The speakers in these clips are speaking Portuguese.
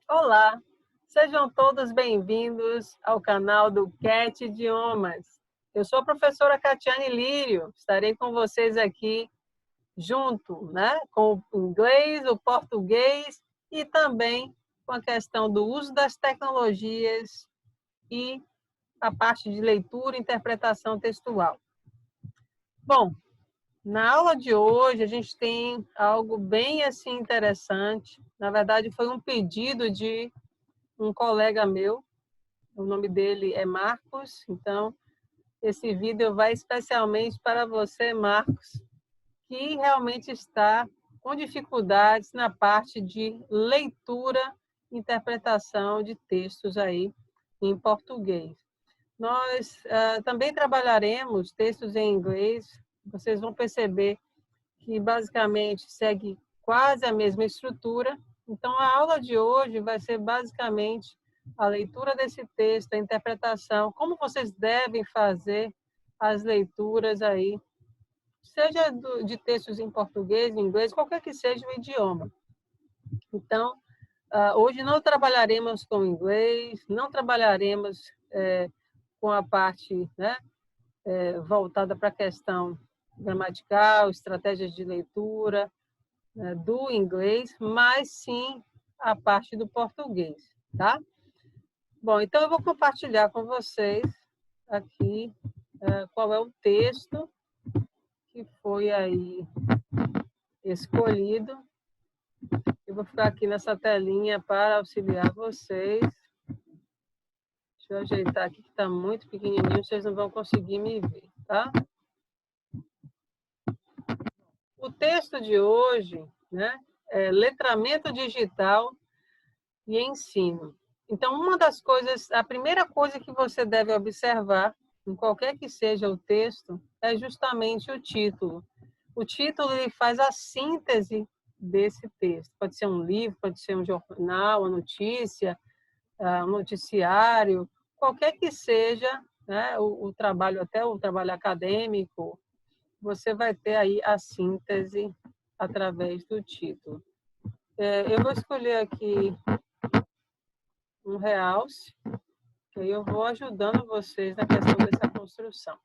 Olá, sejam todos bem-vindos ao canal do Cat Idiomas. Eu sou a professora Catiane Lírio, estarei com vocês aqui junto, com o inglês, o português e também com a questão do uso das tecnologias e a parte de leitura e interpretação textual. Bom, na aula de hoje a gente tem algo bem assim interessante. Na verdade, foi um pedido de um colega meu, o nome dele é Marcos, então esse vídeo vai especialmente para você, Marcos, que realmente está com dificuldades na parte de leitura e interpretação de textos aí em português. Nós também trabalharemos textos em inglês, vocês vão perceber que basicamente segue quase a mesma estrutura. Então, a aula de hoje vai ser basicamente a leitura desse texto, a interpretação, como vocês devem fazer as leituras aí, seja de textos em português, em inglês, qualquer que seja o idioma. Então, hoje não trabalharemos com inglês, não trabalharemos com a parte voltada para a questão gramatical, estratégias de leitura, do inglês, mas sim a parte do português, tá? Bom, então eu vou compartilhar com vocês aqui qual é o texto que foi aí escolhido. Eu vou ficar aqui nessa telinha para auxiliar vocês. Deixa eu ajeitar aqui que está muito pequenininho, vocês não vão conseguir me ver, tá? O texto de hoje, é letramento digital e ensino. Então, a primeira coisa que você deve observar, em qualquer que seja o texto, é justamente o título. O título ele faz a síntese desse texto. Pode ser um livro, pode ser um jornal, uma notícia, um noticiário, qualquer que seja, o trabalho, até o trabalho acadêmico, você vai ter aí a síntese através do título. Eu vou escolher aqui um realce, que aí eu vou ajudando vocês na questão dessa construção.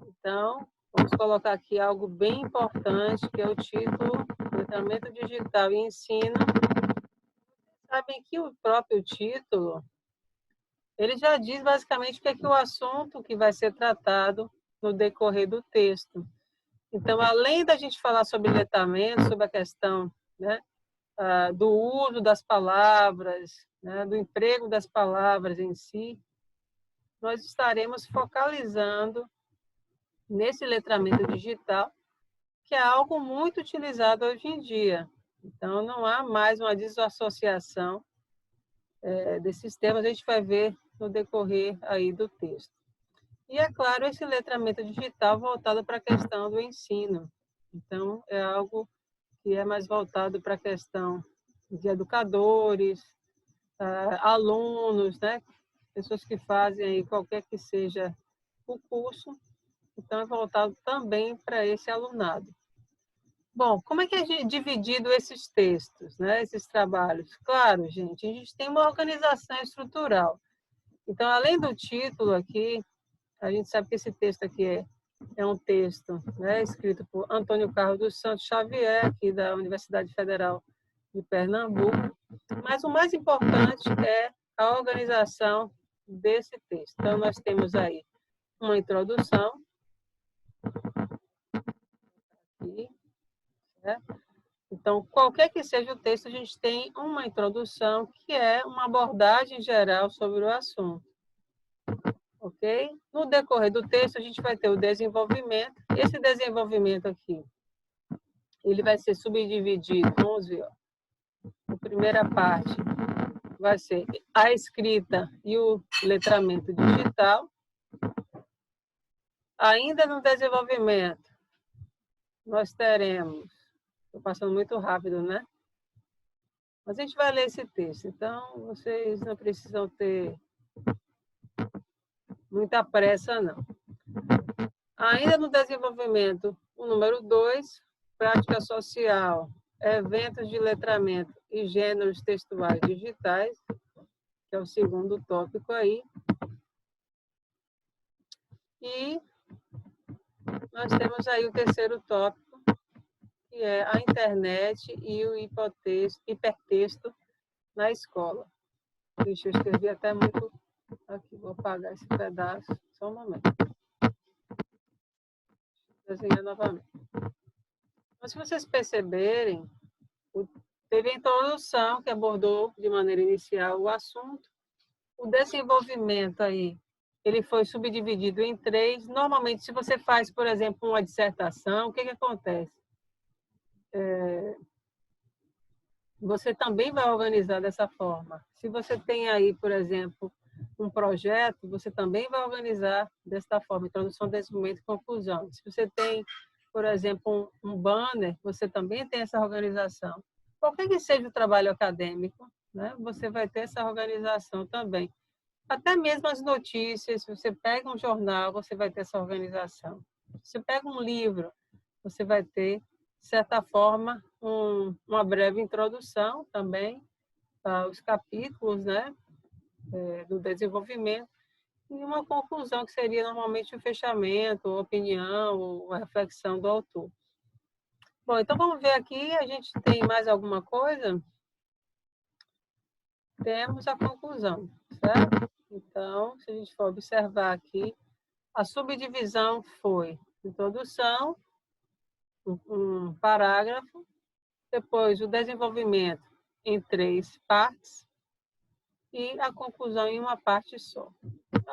Então, vamos colocar aqui algo bem importante, que é o título, Letramento Digital e Ensino. Sabem que o próprio título, ele já diz basicamente o que é o assunto que vai ser tratado no decorrer do texto. Então, além da gente falar sobre letramento, sobre a questão do uso das palavras, do emprego das palavras em si, nós estaremos focalizando nesse letramento digital, que é algo muito utilizado hoje em dia. Então, não há mais uma desassociação desses temas, a gente vai ver no decorrer aí do texto. E, é claro, esse letramento digital voltado para a questão do ensino. Então, é algo que é mais voltado para a questão de educadores, alunos, pessoas que fazem aí qualquer que seja o curso, então é voltado também para esse alunado. Bom, como é que é dividido esses textos, esses trabalhos? Claro, gente, a gente tem uma organização estrutural. Então, além do título aqui, a gente sabe que esse texto aqui é um texto escrito por Antônio Carlos dos Santos Xavier, aqui da Universidade Federal de Pernambuco, mas o mais importante é a organização desse texto. Então, nós temos aí uma introdução, aqui, Então, qualquer que seja o texto, a gente tem uma introdução, que é uma abordagem geral sobre o assunto. Ok? No decorrer do texto, a gente vai ter o desenvolvimento. Esse desenvolvimento aqui, ele vai ser subdividido, vamos ver, ó. A primeira parte vai ser a escrita e o letramento digital. Ainda no desenvolvimento, nós teremos... Estou passando muito rápido, né? Mas a gente vai ler esse texto, então vocês não precisam ter muita pressa, não. Ainda no desenvolvimento, o número 2, prática social eventos de letramento e gêneros textuais digitais, que é o segundo tópico aí. E nós temos aí o terceiro tópico, que é a internet e o hipertexto na escola. Deixa eu escrever até muito aqui, vou apagar esse pedaço, só um momento. Desenhar novamente. Mas se vocês perceberem, teve a introdução, que abordou de maneira inicial o assunto. O desenvolvimento aí, ele foi subdividido em 3. Normalmente, se você faz, por exemplo, uma dissertação, o que acontece? Você também vai organizar dessa forma. Se você tem aí, por exemplo, um projeto, você também vai organizar desta forma, introdução, desenvolvimento e conclusão. Se você tem, por exemplo, um banner, você também tem essa organização. Qualquer que seja o trabalho acadêmico, né, você vai ter essa organização também. Até mesmo as notícias, se você pega um jornal, você vai ter essa organização. Se você pega um livro, você vai ter, de certa forma, uma breve introdução também, os capítulos, né, do desenvolvimento, e uma conclusão, que seria normalmente o fechamento, a opinião, ou a reflexão do autor. Bom, então vamos ver aqui, a gente tem mais alguma coisa? Temos a conclusão, certo? Então, se a gente for observar aqui, a subdivisão foi introdução, um parágrafo, depois o desenvolvimento em 3 partes e a conclusão em uma parte só.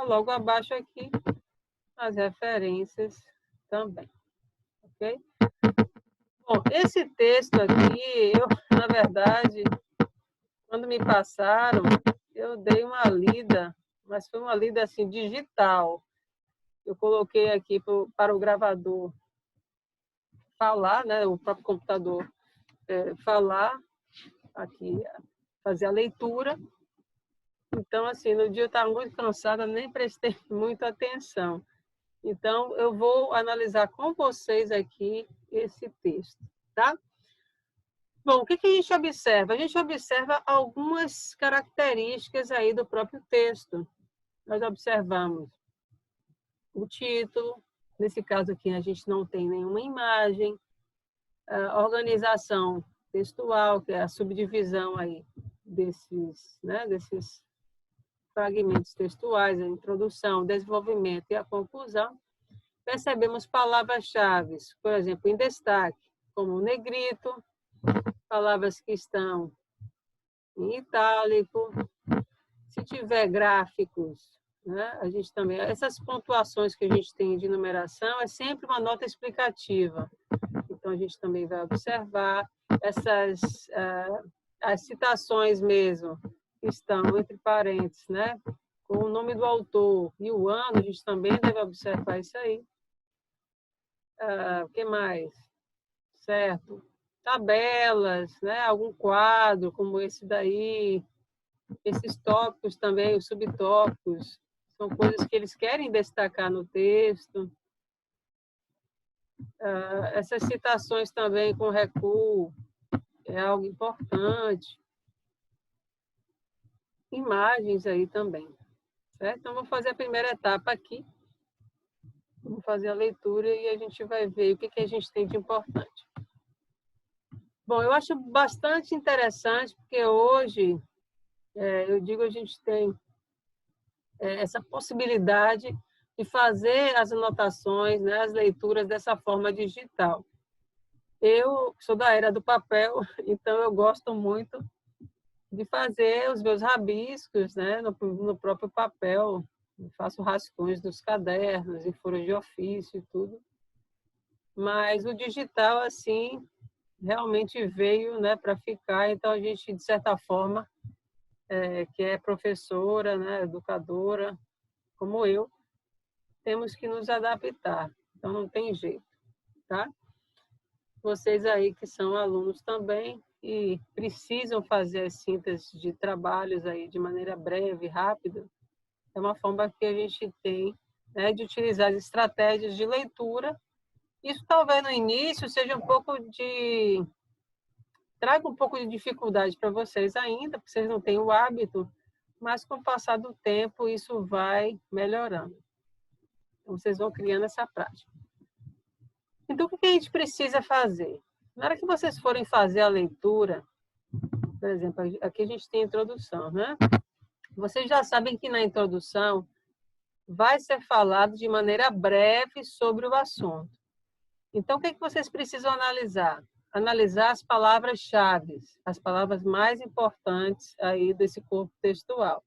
Logo abaixo aqui, as referências também. Ok? Bom, esse texto aqui, na verdade, quando me passaram, eu dei uma lida, mas foi uma lida assim, digital. Eu coloquei aqui para o gravador falar, né, o próprio computador falar aqui, fazer a leitura. Então, assim, no dia eu estava muito cansada, nem prestei muita atenção. Então, eu vou analisar com vocês aqui esse texto, tá? Bom, o que a gente observa? A gente observa algumas características aí do próprio texto. Nós observamos o título, nesse caso aqui a gente não tem nenhuma imagem, a organização textual, que é a subdivisão aí desses fragmentos textuais, a introdução, o desenvolvimento e a conclusão. Percebemos palavras-chave, por exemplo, em destaque, como o negrito, palavras que estão em itálico. Se tiver gráficos, né, a gente também, essas pontuações que a gente tem de numeração é sempre uma nota explicativa. Então, a gente também vai observar as citações mesmo, que estão entre parênteses, né, com o nome do autor e o ano, a gente também deve observar isso aí. O que mais? Certo. Tabelas, né, algum quadro como esse daí, esses tópicos também, os subtópicos, são coisas que eles querem destacar no texto. Essas citações também com recuo é algo importante. Imagens aí também, certo? Então, vou fazer a primeira etapa aqui. Vamos fazer a leitura e a gente vai ver o que a gente tem de importante. Bom, eu acho bastante interessante, porque hoje, eu digo, a gente tem essa possibilidade de fazer as anotações, né, as leituras dessa forma digital. Eu sou da era do papel, então eu gosto muito de fazer os meus rabiscos, né, no próprio papel. Eu faço rascunhos dos cadernos, em folhas de ofício e tudo. Mas o digital, assim, realmente veio, né, para ficar. Então, a gente, de certa forma, que é professora, né, educadora, como eu, temos que nos adaptar. Então, não tem jeito, tá? Vocês aí que são alunos também e precisam fazer as sínteses de trabalhos aí de maneira breve, rápida, é uma forma que a gente tem, né, de utilizar as estratégias de leitura. Isso talvez no início seja um pouco traga um pouco de dificuldade para vocês ainda, porque vocês não têm o hábito, mas com o passar do tempo isso vai melhorando. Então, vocês vão criando essa prática. Então, o que a gente precisa fazer? Na hora que vocês forem fazer a leitura, por exemplo, aqui a gente tem a introdução, né? Vocês já sabem que na introdução vai ser falado de maneira breve sobre o assunto. Então, o que vocês precisam analisar? Analisar as palavras-chave, as palavras mais importantes aí desse corpo textual.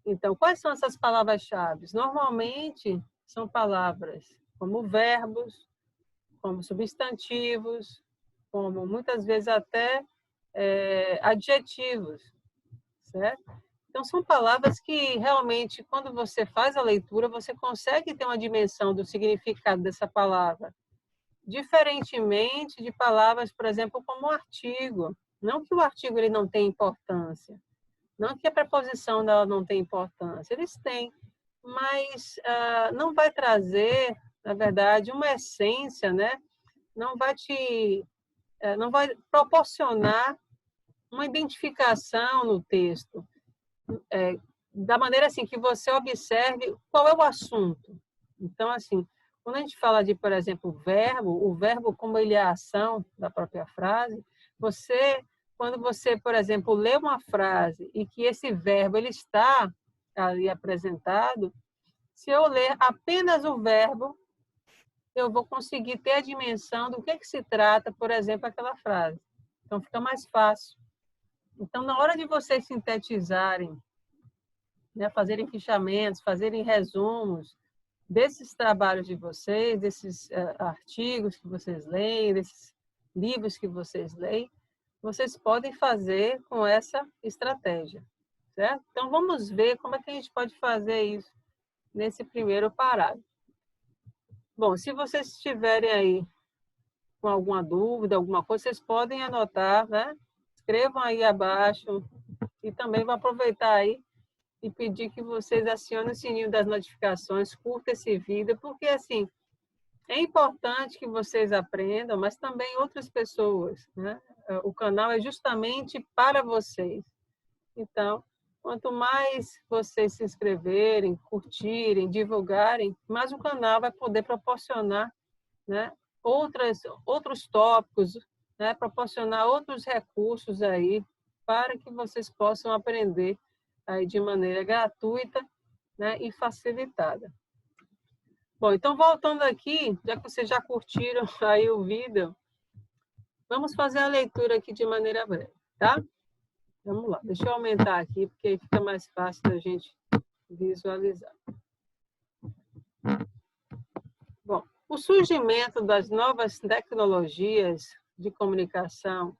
Então, quais são essas palavras-chave? Normalmente, são palavras como verbos, como substantivos, como muitas vezes até adjetivos, certo? Então, são palavras que realmente, quando você faz a leitura, você consegue ter uma dimensão do significado dessa palavra. Diferentemente de palavras, por exemplo, como artigo. Não que o artigo ele não tenha importância, não que a preposição dela não tenha importância, eles têm, mas não vai trazer, na verdade, uma essência, né? Não vai proporcionar uma identificação no texto, da maneira assim que você observe qual é o assunto. Então, assim, quando a gente fala de, por exemplo, o verbo como ele é a ação da própria frase, quando você, por exemplo, lê uma frase e que esse verbo ele está ali apresentado, se eu ler apenas o verbo, eu vou conseguir ter a dimensão do que se trata, por exemplo, aquela frase. Então, fica mais fácil. Então, na hora de vocês sintetizarem, né, fazerem fichamentos, fazerem resumos desses trabalhos de vocês, desses artigos que vocês leem, desses livros que vocês leem, vocês podem fazer com essa estratégia, certo? Então, vamos ver como é que a gente pode fazer isso nesse primeiro parágrafo. Bom, se vocês estiverem aí com alguma dúvida, alguma coisa, vocês podem anotar, né? Escrevam aí abaixo e também vou aproveitar aí e pedir que vocês acionem o sininho das notificações, curtam esse vídeo, porque, assim, é importante que vocês aprendam, mas também outras pessoas, né? O canal é justamente para vocês. Então, quanto mais vocês se inscreverem, curtirem, divulgarem, mais o canal vai poder proporcionar, né, outros tópicos, né, proporcionar outros recursos aí para que vocês possam aprender aí de maneira gratuita, né, e facilitada. Bom, então voltando aqui, já que vocês já curtiram aí o vídeo, vamos fazer a leitura aqui de maneira breve, tá? Vamos lá, deixa eu aumentar aqui, porque aí fica mais fácil da gente visualizar. Bom, o surgimento das novas tecnologias de comunicação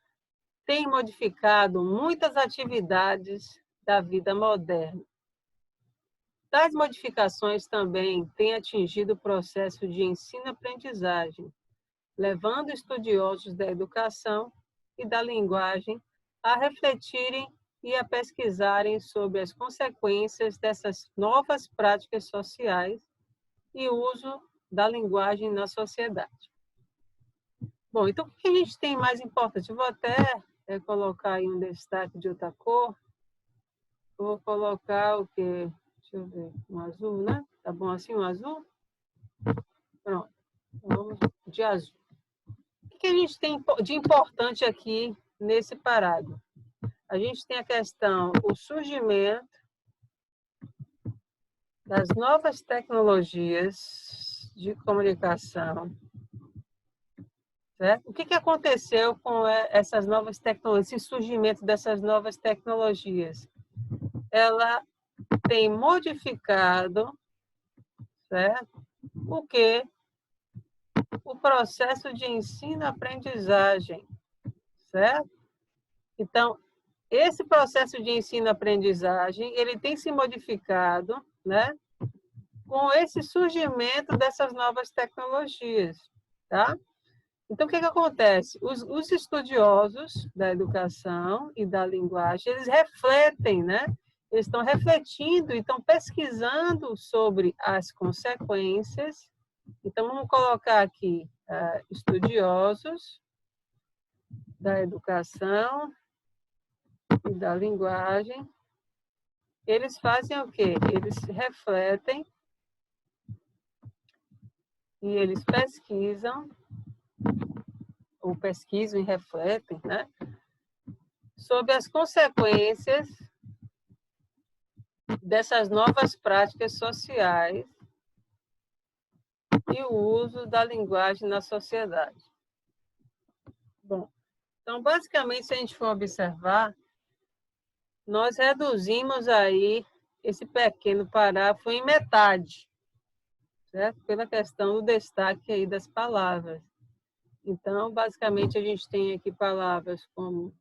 tem modificado muitas atividades da vida moderna. Tais modificações também têm atingido o processo de ensino-aprendizagem, levando estudiosos da educação e da linguagem a refletirem e a pesquisarem sobre as consequências dessas novas práticas sociais e uso da linguagem na sociedade. Bom, então o que a gente tem mais importante? Eu vou até colocar aí um destaque de outra cor. Eu vou colocar o quê? Deixa eu ver, um azul, né? Tá bom assim, um azul? Pronto, vamos de azul. O que a gente tem de importante aqui nesse parágrafo? A gente tem a questão, o surgimento das novas tecnologias de comunicação. Certo? O que aconteceu com essas novas tecnologias, esse surgimento dessas novas tecnologias? Ela tem modificado, certo? O quê? O processo de ensino-aprendizagem, certo? Então, esse processo de ensino-aprendizagem, ele tem se modificado, né? Com esse surgimento dessas novas tecnologias, tá? Então, o que acontece? Os estudiosos da educação e da linguagem, eles refletem, né? Eles estão refletindo e estão pesquisando sobre as consequências. Então, vamos colocar aqui estudiosos da educação e da linguagem, eles fazem o quê? Eles refletem e eles pesquisam, ou pesquisam e refletem, né, sobre as consequências dessas novas práticas sociais e o uso da linguagem na sociedade. Bom, então, basicamente, se a gente for observar, nós reduzimos aí esse pequeno parágrafo em metade, certo? Pela questão do destaque aí das palavras. Então, basicamente, a gente tem aqui palavras como,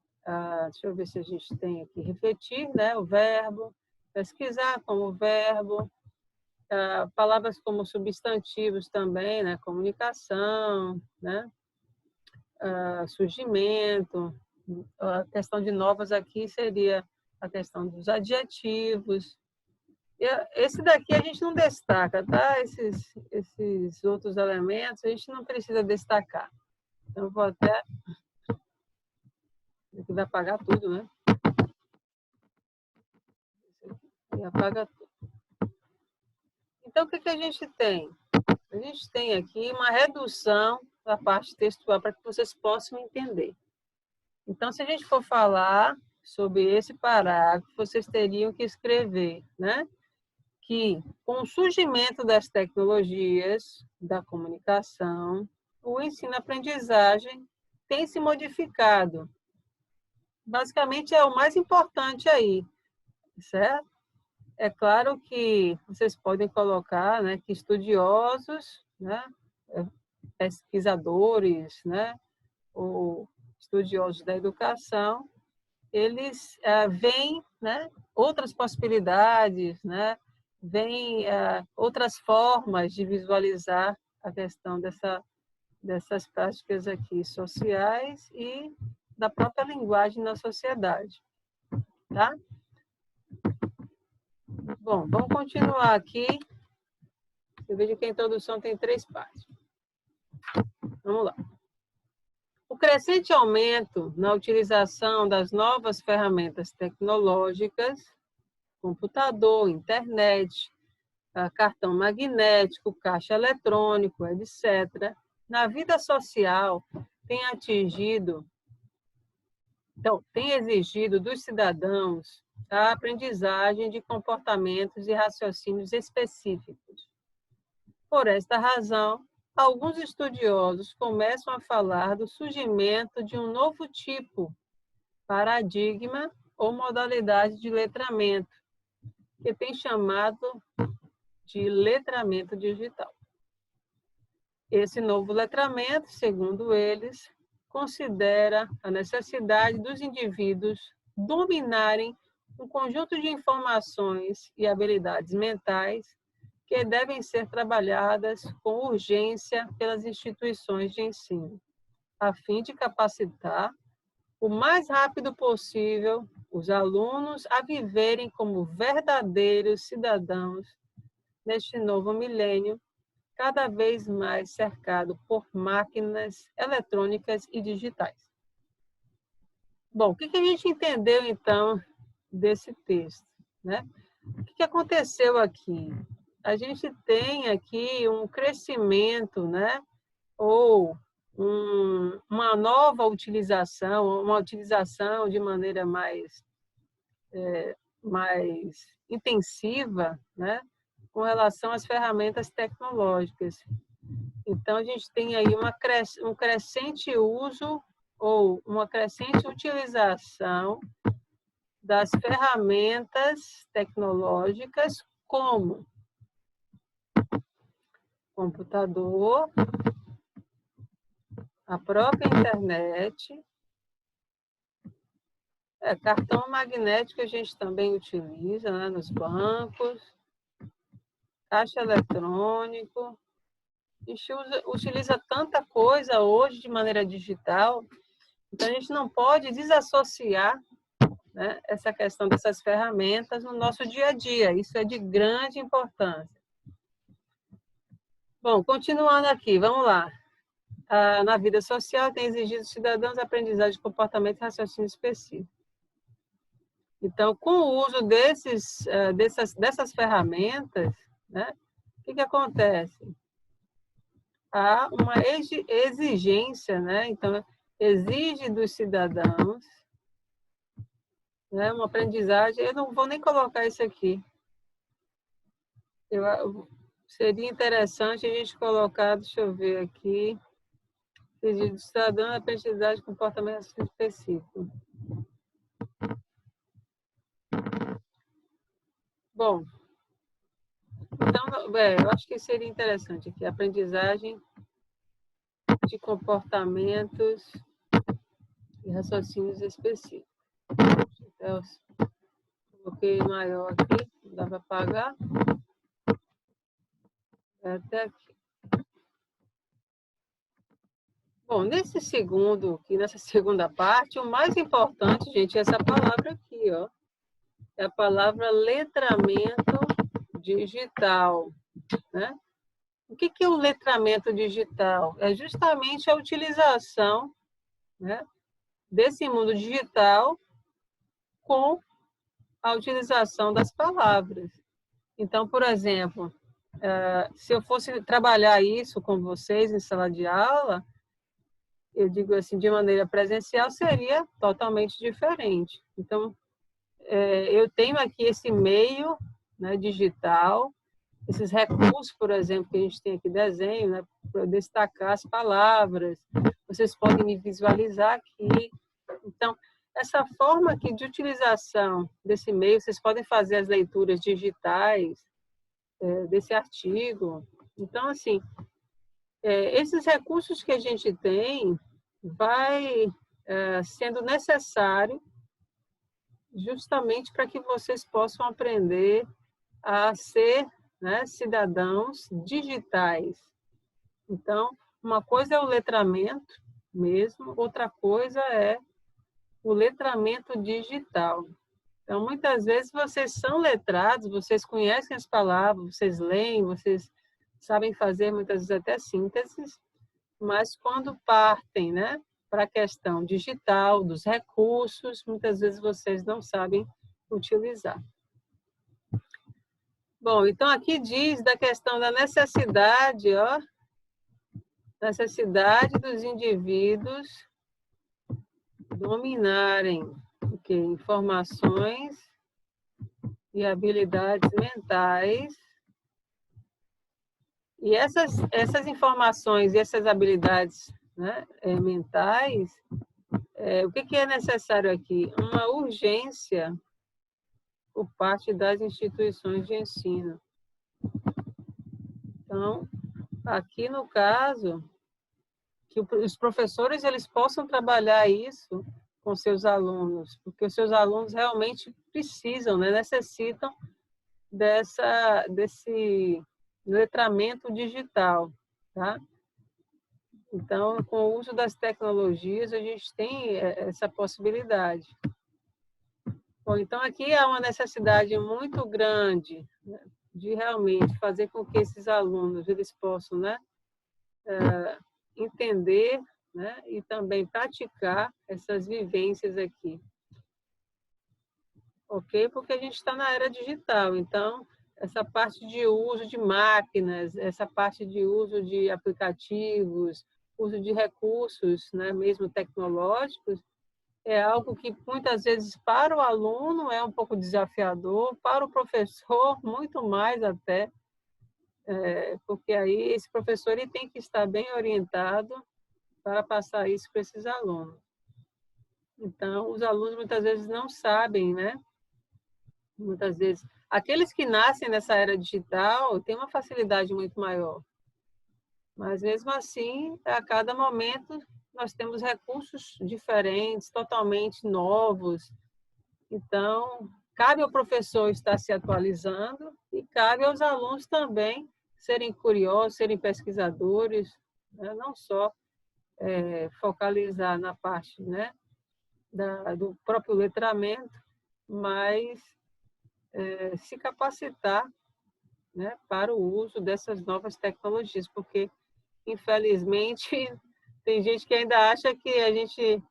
deixa eu ver se a gente tem aqui, refletir, né, o verbo, pesquisar como verbo, palavras como substantivos também, né, comunicação, né, surgimento. A questão de novas aqui seria a questão dos adjetivos. E esse daqui a gente não destaca, tá? Esses outros elementos a gente não precisa destacar. Então, eu vou até... Aqui vai apagar tudo, né? E apaga tudo. Então, o que a gente tem? A gente tem aqui uma redução da parte textual para que vocês possam entender. Então, se a gente for falar sobre esse parágrafo, vocês teriam que escrever, né, que com o surgimento das tecnologias da comunicação, o ensino-aprendizagem tem se modificado. Basicamente, é o mais importante aí, certo? É claro que vocês podem colocar, né, que estudiosos, né, pesquisadores, né, ou estudiosos da educação, eles veem, né, outras possibilidades, né, veem outras formas de visualizar a questão dessas práticas aqui sociais e da própria linguagem na sociedade, tá? Bom, vamos continuar aqui. Eu vejo que a introdução tem 3 partes. Vamos lá. O crescente aumento na utilização das novas ferramentas tecnológicas, computador, internet, cartão magnético, caixa eletrônico, etc., na vida social tem exigido dos cidadãos a aprendizagem de comportamentos e raciocínios específicos. Por esta razão, alguns estudiosos começam a falar do surgimento de um novo tipo, paradigma ou modalidade de letramento, que tem chamado de letramento digital. Esse novo letramento, segundo eles, considera a necessidade dos indivíduos dominarem um conjunto de informações e habilidades mentais que devem ser trabalhadas com urgência pelas instituições de ensino, a fim de capacitar o mais rápido possível os alunos a viverem como verdadeiros cidadãos neste novo milênio, cada vez mais cercado por máquinas eletrônicas e digitais. Bom, o que a gente entendeu, então, desse texto, né? O que aconteceu aqui? A gente tem aqui um crescimento, né? Ou uma nova utilização, uma utilização de maneira mais intensiva, né? Com relação às ferramentas tecnológicas. Então, a gente tem aí um crescente uso ou uma crescente utilização das ferramentas tecnológicas como computador, a própria internet, cartão magnético a gente também utiliza, né, nos bancos, caixa eletrônico. A gente utiliza tanta coisa hoje de maneira digital, então a gente não pode desassociar, né, essa questão dessas ferramentas no nosso dia a dia. Isso é de grande importância. Bom, continuando aqui, vamos lá. na vida social, tem exigido dos cidadãos a aprendizagem de comportamento e raciocínio específico. Então, com o uso dessas ferramentas, né, o que acontece? Há uma exigência, né? Então, exige dos cidadãos, né, uma aprendizagem. Eu não vou nem colocar isso aqui. Seria interessante a gente colocar, deixa eu ver aqui, exige do cidadão a aprendizagem de comportamento específico. Bom, então, eu acho que seria interessante aqui, aprendizagem de comportamentos e raciocínios específicos. Então, coloquei maior aqui, não dá para apagar. Até aqui. Bom, nessa segunda parte, o mais importante, gente, é essa palavra aqui, ó. É a palavra letramento digital, né? O que é o letramento digital? É justamente a utilização, né, desse mundo digital com a utilização das palavras. Então, por exemplo, se eu fosse trabalhar isso com vocês em sala de aula, eu digo assim, de maneira presencial, seria totalmente diferente. Então, eu tenho aqui esse meio, né, digital, esses recursos, por exemplo, que a gente tem aqui, desenho, né, para destacar as palavras, vocês podem me visualizar aqui. Então, essa forma aqui de utilização desse meio, vocês podem fazer as leituras digitais desse artigo. Então, assim, esses recursos que a gente tem vai sendo necessário justamente para que vocês possam aprender a ser, né, cidadãos digitais. Então, uma coisa é o letramento mesmo, outra coisa é o letramento digital. Então, muitas vezes vocês são letrados, vocês conhecem as palavras, vocês leem, vocês sabem fazer muitas vezes até sínteses, mas quando partem, né, para a questão digital, dos recursos, muitas vezes vocês não sabem utilizar. Bom, então aqui diz da questão da necessidade, ó, necessidade dos indivíduos dominarem informações e habilidades mentais. E essas informações e essas habilidades, né, mentais, o que é necessário aqui? Uma urgência por parte das instituições de ensino. Então, aqui no caso, que os professores eles possam trabalhar isso com seus alunos, porque os seus alunos realmente precisam, né, necessitam desse letramento digital, tá? Então, com o uso das tecnologias, a gente tem essa possibilidade. Bom, então, aqui há uma necessidade muito grande, né, de realmente fazer com que esses alunos eles possam, né, entender, né, e também praticar essas vivências aqui. Ok? Porque a gente está na era digital, então, essa parte de uso de máquinas, essa parte de uso de aplicativos, uso de recursos, né, mesmo tecnológicos, é algo que muitas vezes para o aluno é um pouco desafiador, para o professor muito mais até, porque aí esse professor ele tem que estar bem orientado para passar isso para esses alunos. Então, os alunos muitas vezes não sabem, né? Muitas vezes, aqueles que nascem nessa era digital têm uma facilidade muito maior. Mas, mesmo assim, a cada momento, nós temos recursos diferentes, totalmente novos. Então, cabe ao professor estar se atualizando e cabe aos alunos também serem curiosos, serem pesquisadores, né? Não só focalizar na parte, né, do próprio letramento, mas se capacitar, né, para o uso dessas novas tecnologias, porque, infelizmente, Tem gente que ainda acha que a gente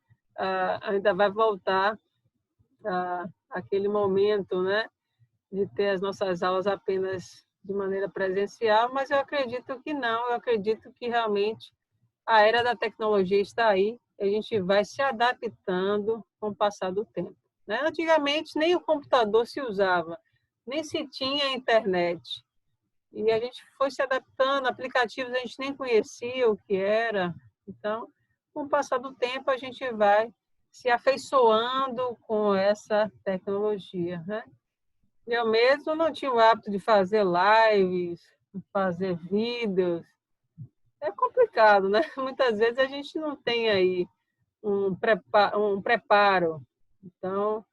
ainda vai voltar àquele momento, né, de ter as nossas aulas apenas de maneira presencial, mas eu acredito que não, eu acredito que realmente a era da tecnologia está aí, a gente vai se adaptando com o passar do tempo, né? Antigamente nem o computador se usava, nem se tinha internet, e a gente foi se adaptando, aplicativos a gente nem conhecia o que era, então, com o passar do tempo, a gente vai se afeiçoando com essa tecnologia, né? Eu mesmo não tinha o hábito de fazer lives, fazer vídeos. É complicado, né? Muitas vezes a gente não tem aí um preparo. Então,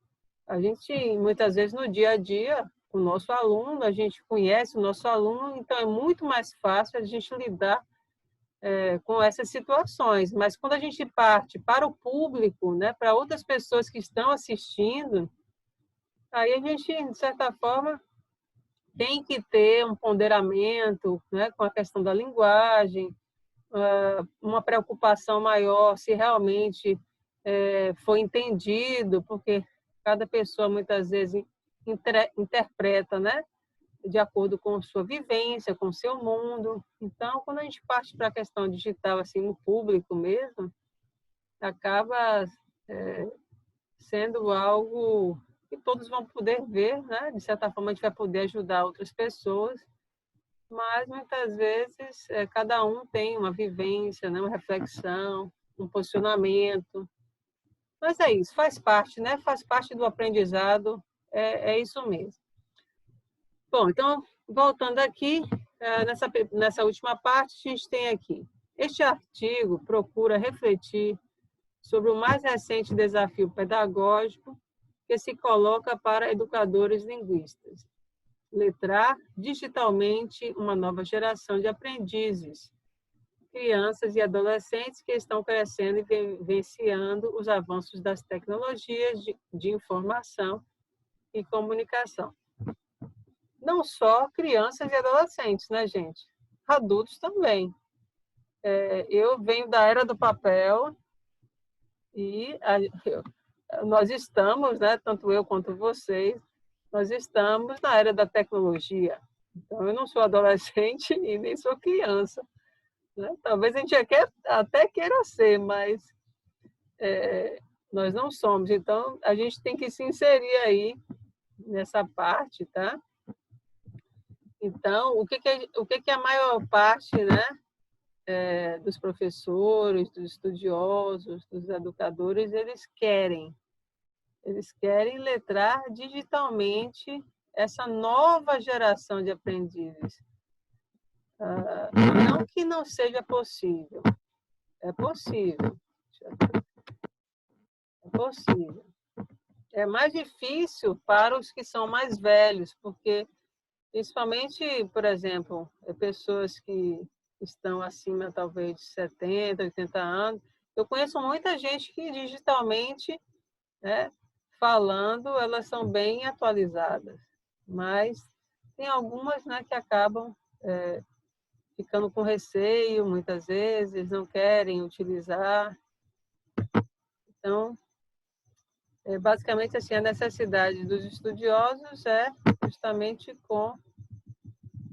a gente, muitas vezes, no dia a dia, o nosso aluno, a gente conhece o nosso aluno, então é muito mais fácil a gente lidar com essas situações. Mas quando a gente parte para o público, né, para outras pessoas que estão assistindo, aí a gente, de certa forma, tem que ter um ponderamento, né, com a questão da linguagem, uma preocupação maior se realmente foi entendido, porque cada pessoa muitas vezes interpreta, né, de acordo com sua vivência, com seu mundo. Então, quando a gente parte para a questão digital, assim, no público mesmo, acaba sendo algo que todos vão poder ver, né? De certa forma, a gente vai poder ajudar outras pessoas, mas muitas vezes cada um tem uma vivência, né? Uma reflexão, um posicionamento. Mas é isso, faz parte, né? Faz parte do aprendizado, é isso mesmo. Bom, então, voltando aqui, nessa última parte, a gente tem aqui. Este artigo procura refletir sobre o mais recente desafio pedagógico que se coloca para educadores linguistas: letrar digitalmente uma nova geração de aprendizes, crianças e adolescentes que estão crescendo e vivenciando os avanços das tecnologias de informação e comunicação. Não só crianças e adolescentes, né, gente? Adultos também. Eu venho da era do papel e nós estamos, né, tanto eu quanto vocês, nós estamos na era da tecnologia. Então, eu não sou adolescente e nem sou criança, né? Talvez a gente até queira ser, mas nós não somos. Então, a gente tem que se inserir aí nessa parte, tá? Então, o que a maior parte, né, dos professores, dos estudiosos, dos educadores, eles querem? Eles querem letrar digitalmente essa nova geração de aprendizes. Não que não seja possível, é possível. É possível. É mais difícil para os que são mais velhos, porque, principalmente, por exemplo, pessoas que estão acima, talvez, de 70, 80 anos, eu conheço muita gente que digitalmente, né, falando, elas são bem atualizadas, mas tem algumas, né, que acabam ficando com receio, muitas vezes, não querem utilizar. Então, basicamente, assim, a necessidade dos estudiosos é justamente com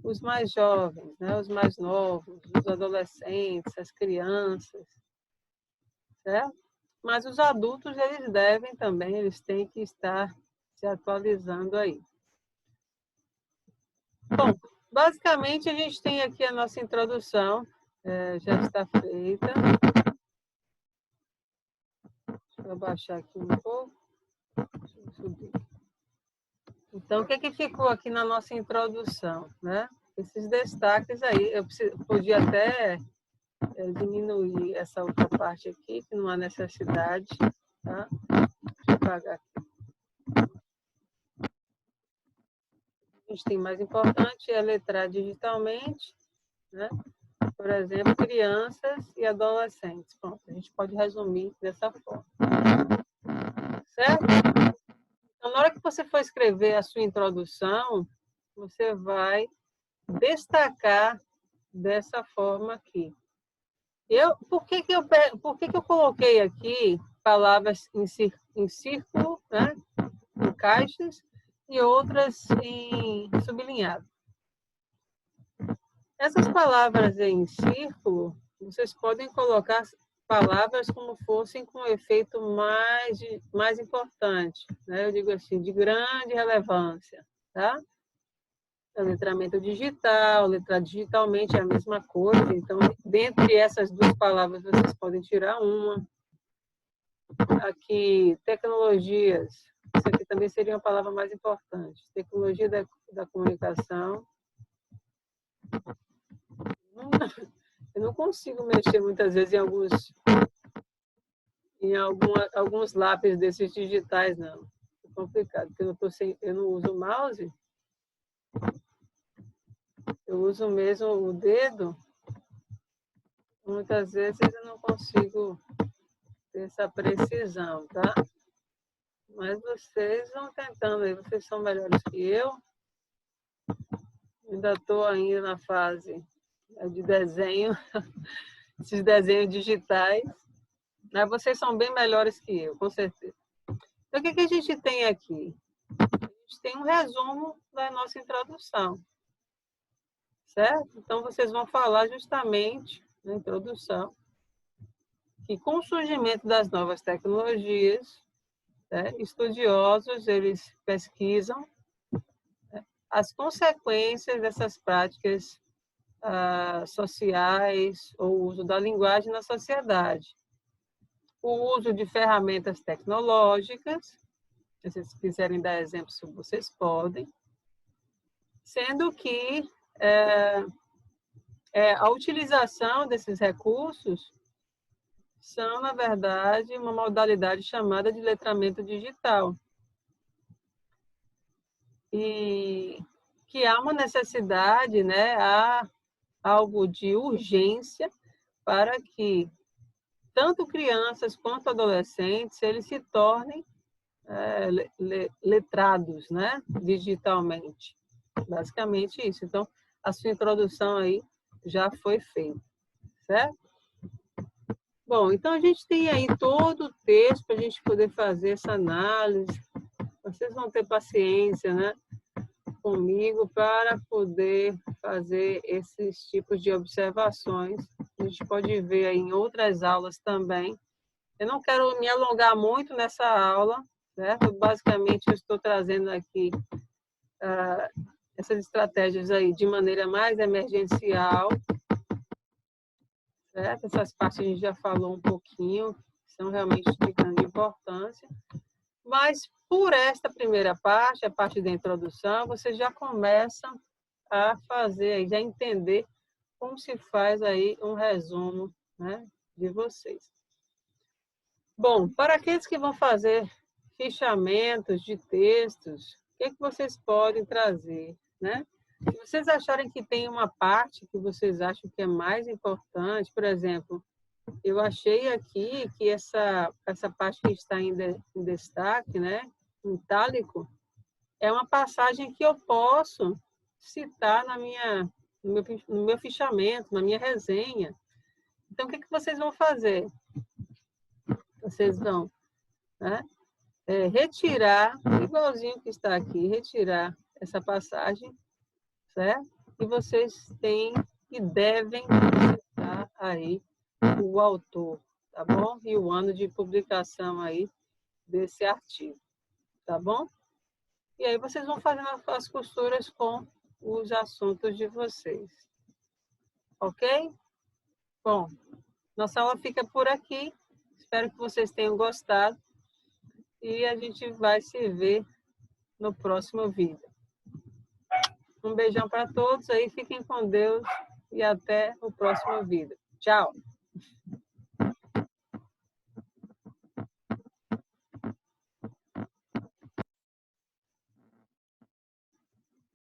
os mais jovens, né, os mais novos, os adolescentes, as crianças, certo? Mas os adultos, eles devem também, eles têm que estar se atualizando aí. Bom, basicamente, a gente tem aqui a nossa introdução, já está feita. Deixa eu abaixar aqui um pouco. Deixa eu subir. Então, o que ficou aqui na nossa introdução, né? Esses destaques aí, eu podia até diminuir essa outra parte aqui, que não há necessidade, tá? Deixa eu apagar aqui. A gente tem mais importante é letrar digitalmente, né? Por exemplo, crianças e adolescentes. Pronto, a gente pode resumir dessa forma. Certo? Então, na hora que você for escrever a sua introdução, você vai destacar dessa forma aqui. Por que que eu coloquei aqui palavras em círculo, né? Em caixas, e outras em sublinhado? Essas palavras em círculo, vocês podem colocar palavras como fossem com efeito mais importante, né? Eu digo assim, de grande relevância, tá? Letramento digital, letrar digitalmente é a mesma coisa. Então, dentre essas duas palavras, vocês podem tirar uma. Aqui, tecnologias. Isso aqui também seria uma palavra mais importante. Tecnologia da comunicação. Eu não consigo mexer muitas vezes em alguns lápis desses digitais, não. É complicado, porque eu não uso o mouse. Eu uso mesmo o dedo. Muitas vezes eu não consigo ter essa precisão, tá? Mas vocês vão tentando aí, vocês são melhores que eu. Ainda estou ainda na fase de desenho, esses desenhos digitais. Mas vocês são bem melhores que eu, com certeza. Então, o que a gente tem aqui? A gente tem um resumo da nossa introdução, certo? Então, vocês vão falar justamente na introdução que com o surgimento das novas tecnologias, né, estudiosos, eles pesquisam as consequências dessas práticas sociais ou o uso da linguagem na sociedade. O uso de ferramentas tecnológicas, se vocês quiserem dar exemplos, vocês podem, sendo que a utilização desses recursos são, na verdade, uma modalidade chamada de letramento digital. E que há uma necessidade, né, há algo de urgência para que tanto crianças quanto adolescentes eles se tornem letrados, né, digitalmente. Basicamente isso. Então, a sua introdução aí já foi feita, certo? Bom, então a gente tem aí todo o texto para a gente poder fazer essa análise. Vocês vão ter paciência, né, comigo para poder fazer esses tipos de observações. A gente pode ver aí em outras aulas também. Eu não quero me alongar muito nessa aula, certo? Basicamente, eu estou trazendo aqui essas estratégias aí de maneira mais emergencial, certo? Essas partes a gente já falou um pouquinho, são realmente de grande importância. Mas, por esta primeira parte, a parte da introdução, você já começa a fazer, já entender como se faz aí um resumo, né, de vocês. Bom, para aqueles que vão fazer fichamentos de textos, o que vocês podem trazer, né? Se vocês acharem que tem uma parte que vocês acham que é mais importante, por exemplo, eu achei aqui que essa parte que está em destaque, né, em itálico, é uma passagem que eu posso citar no meu fichamento, na minha resenha. Então, o que vocês vão fazer? Vocês vão, né, retirar, igualzinho que está aqui, retirar essa passagem, certo? E vocês têm e devem citar aí o autor, tá bom? E o ano de publicação aí desse artigo, tá bom? E aí vocês vão fazendo as costuras com os assuntos de vocês. Ok? Bom, nossa aula fica por aqui. Espero que vocês tenham gostado. E a gente vai se ver no próximo vídeo. Um beijão para todos aí. Fiquem com Deus e até o próximo vídeo. Tchau!